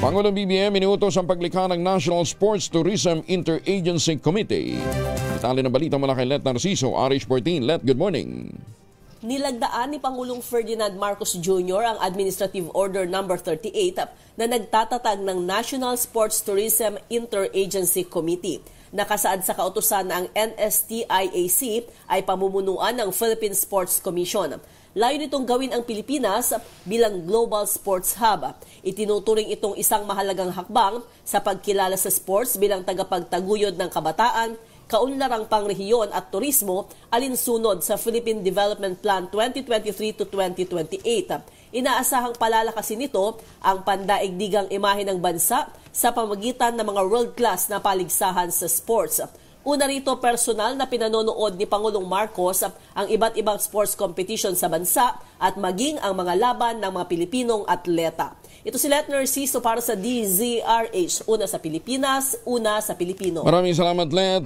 Pangulong BBM inuutos ang paglikha ng National Sports Tourism Interagency Committee. Detalye ng balita mula kay Let Narciso, RH14. Let, good morning. Nilagdaan ni Pangulong Ferdinand Marcos Jr. ang Administrative Order No. 38 na nagtatatag ng National Sports Tourism Interagency Committee. Nakasaad sa kautusan na ang NSTIAC ay pamumunuan ng Philippine Sports Commission. Layo nitong gawin ang Pilipinas bilang global sports hub. Itinuturing itong isang mahalagang hakbang sa pagkilala sa sports bilang tagapagtaguyod ng kabataan, kaunlarang pangrehiyon at turismo alinsunod sa Philippine Development Plan 2023 to 2028. Inaasahang palalakasin nito ang pandaigdigang imahe ng bansa sa pamamagitan ng mga world-class na paligsahan sa sports. Una rito, personal na pinanonood ni Pangulong Marcos ang iba't ibang sports competition sa bansa at maging ang mga laban ng mga Pilipinong atleta. Ito si Let Narciso para sa DZRH. Una sa Pilipinas, una sa Pilipino. Maraming salamat, Let.